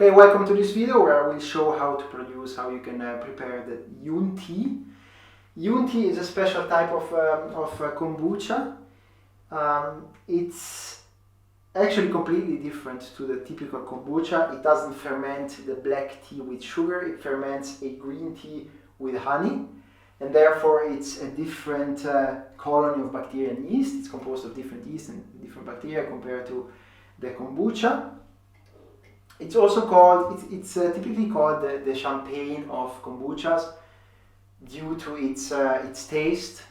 Okay, welcome to this video where I will show how you can prepare the yun tea. Yun tea is a special type of kombucha. It's actually completely different to the typical kombucha. It doesn't ferment the black tea with sugar, it ferments a green tea with honey, and therefore it's a different colony of bacteria and yeast. It's composed of different yeast and different bacteria compared to the kombucha. It's also called, it's typically called the champagne of kombuchas due to its taste.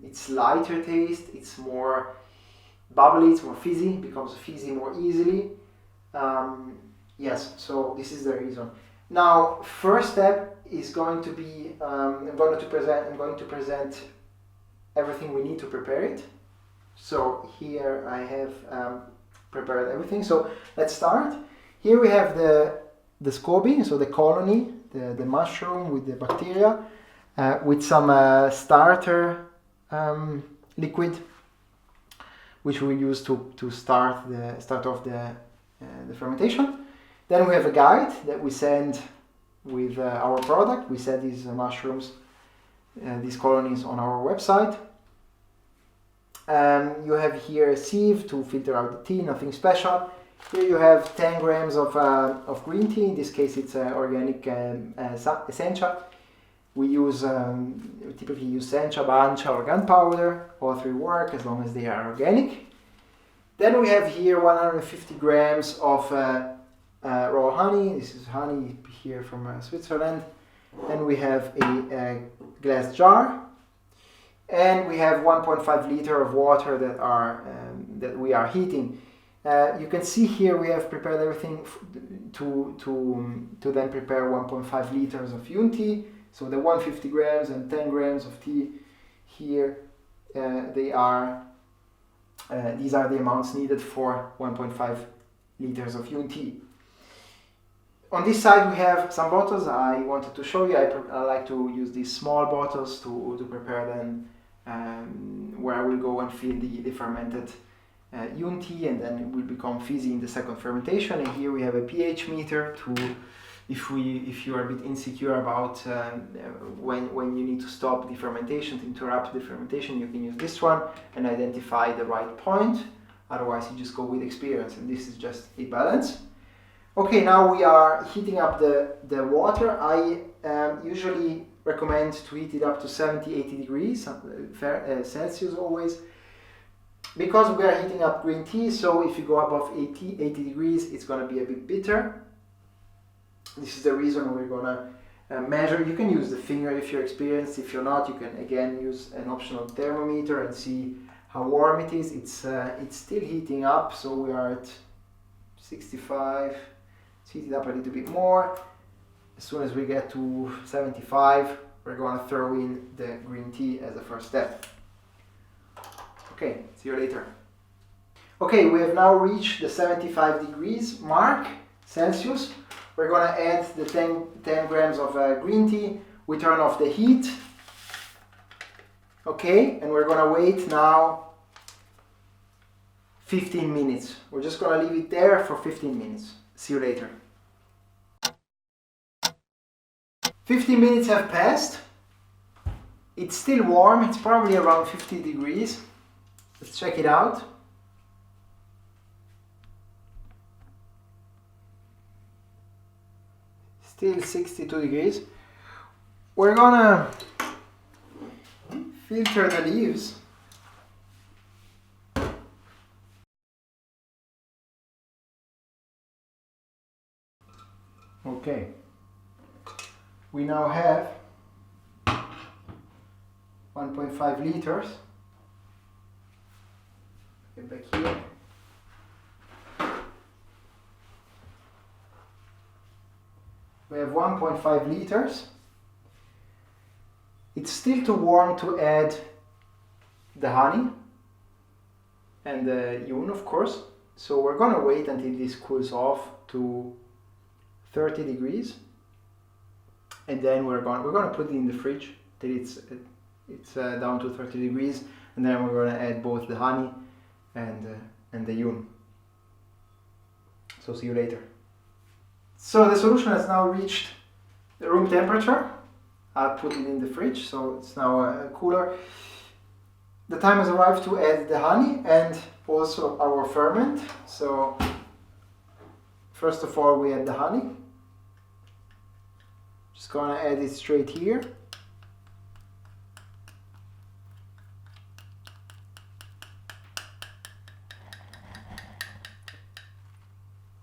It's lighter taste, it's more bubbly, it's more fizzy, becomes fizzy more easily. Yes, so this is the reason. Now, first step is going to be, I'm going to present everything we need to prepare it. So here I have prepared everything. So let's start. Here we have the scoby, so the colony, the mushroom with the bacteria, with some starter liquid, which we use to start off the fermentation. Then we have a guide that we send with our product. We send these mushrooms, these colonies on our website. You have here a sieve to filter out the tea, nothing special. Here you have 10 grams of green tea. In this case it's organic essentia. We typically use sencha, bancha or gunpowder. All three work as long as they are organic. Then we have here 150 grams of raw honey. This is honey here from Switzerland. Then we have a glass jar. And we have 1.5 liter of water that we are heating. You can see here we have prepared everything to then prepare 1.5 liters of yun tea. So the 150 grams and 10 grams of tea here, these are the amounts needed for 1.5 liters of yun tea. On this side we have some bottles I wanted to show you. I like to use these small bottles to prepare them, where I will go and fill the fermented yun tea, and then it will become fizzy in the second fermentation. And here we have a pH meter to, if you are a bit insecure about when you need to stop the fermentation, to interrupt the fermentation, you can use this one and identify the right point. Otherwise you just go with experience, and this is just a balance. Okay, now we are heating up the water. I usually recommend to heat it up to 70-80 degrees Celsius always, because we are heating up green tea. So if you go above 80 degrees, it's going to be a bit bitter. This is the reason we're going to measure. You can use the finger if you're experienced. If you're not, you can again use an optional thermometer and see how warm it is. It's still heating up, so we are at 65. Let's heat it up a little bit more. As soon as we get to 75, we're going to throw in the green tea as the first step. Okay, see you later. Okay, we have now reached the 75 degrees mark Celsius. We're going to add the 10 grams of green tea. We turn off the heat. Okay, and we're going to wait now 15 minutes. We're just going to leave it there for 15 minutes. See you later. 15 minutes have passed. It's still warm. It's probably around 50 degrees. Let's check it out. Still 62 degrees. We're gonna filter the leaves. Okay. We now have 1.5 liters. Get back here. We have 1.5 liters. It's still too warm to add the honey and the yun, of course. So we're gonna wait until this cools off to 30 degrees. And then we're gonna put it in the fridge till it's down to 30 degrees, and then we're gonna add both the honey and the yun. So see you later. So the solution has now reached the room temperature. I'll put it in the fridge, so it's now cooler. The time has arrived to add the honey and also our ferment. So first of all, we add the honey. Just gonna add it straight here.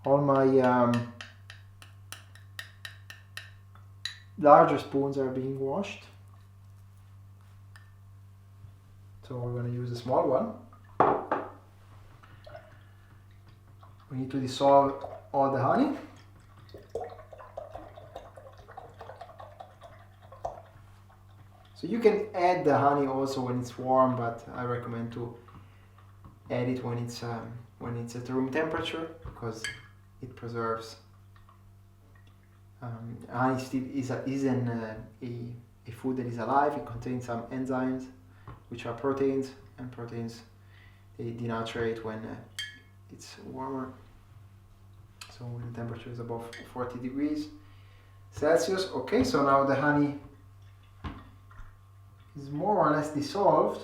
All my larger spoons are being washed. So we're going to use a small one. We need to dissolve all the honey. So you can add the honey also when it's warm, but I recommend to add it when it's at room temperature, because it preserves. Honey still is a food that is alive. It contains some enzymes, which are proteins, and proteins, they denaturate when it's warmer. So when the temperature is above 40 degrees Celsius. Okay, so now the honey is more or less dissolved.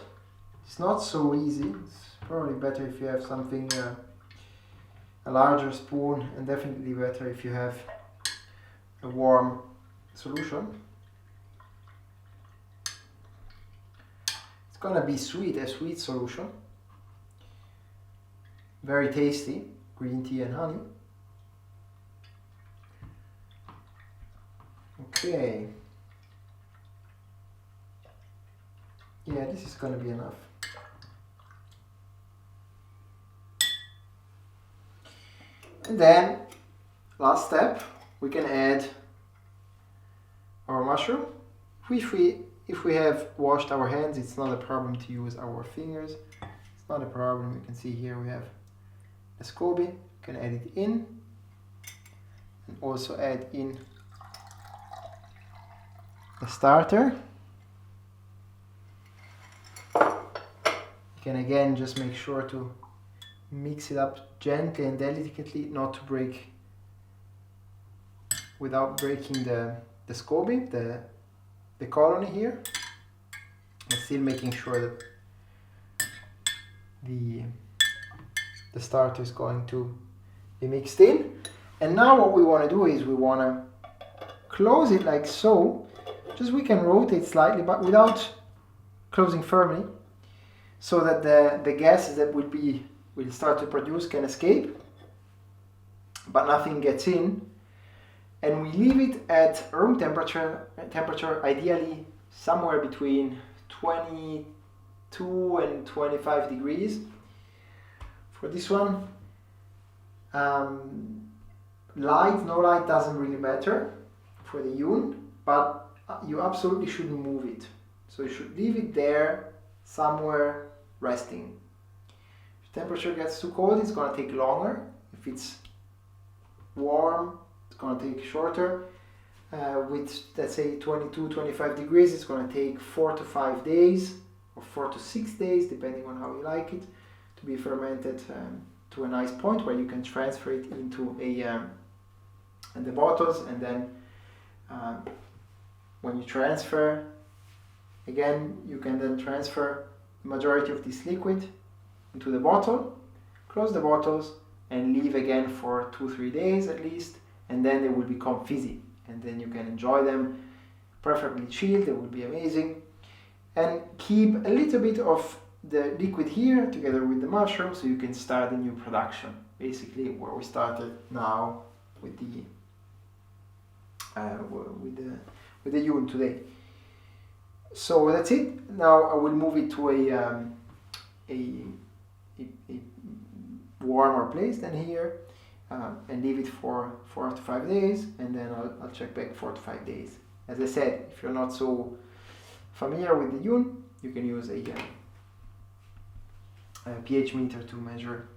It's not so easy. It's probably better if you have something, a larger spoon, and definitely better if you have a warm solution. It's gonna be sweet, a sweet solution. Very tasty, green tea and honey. Okay. Yeah, this is gonna be enough. And then, last step, we can add our mushroom. If we have washed our hands, it's not a problem to use our fingers. It's not a problem. You can see here we have a scoby. You can add it in, and also add in the starter. You can again just make sure to mix it up gently and delicately, not to break, without breaking the scoby, the colony here, but still making sure that the starter is going to be mixed in. And now what we want to do is we want to close it like so. Just we can rotate slightly, but without closing firmly, so that the gases that will start to produce can escape, but nothing gets in. And we leave it at room temperature, ideally somewhere between 22 and 25 degrees. For this one, light, no light doesn't really matter for the yun, but you absolutely shouldn't move it. So you should leave it there somewhere resting. If the temperature gets too cold, it's going to take longer. If it's warm, it's going to take shorter. With, let's say, 22, 25 degrees, it's going to take 4 to 5 days, or 4 to 6 days, depending on how you like it, to be fermented to a nice point where you can transfer it into the bottles. And then when you transfer, again, you can then transfer the majority of this liquid into the bottle, close the bottles, and leave again for 2-3 days at least, and then they will become fizzy, and then you can enjoy them perfectly chilled. They will be amazing. And keep a little bit of the liquid here together with the mushroom, so you can start a new production, basically where we started now with the yun today. So that's it. Now I will move it to a warmer place than here, and leave it for 4 to 5 days, and then I'll check back 4 to 5 days. As I said, if you're not so familiar with the yun, you can use a pH meter to measure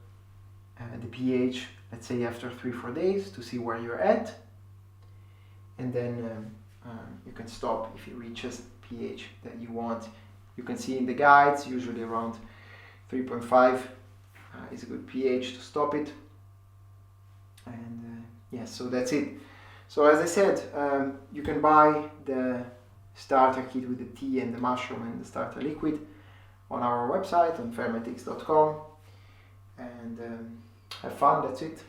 the pH, let's say after 3-4 days, to see where you're at, and then you can stop if it reaches pH that you want. You can see in the guides, usually around 3.5 is a good pH to stop it. And yes, so that's it. So as I said, you can buy the starter kit with the tea and the mushroom and the starter liquid on our website on fermentix.com, and have fun. That's it.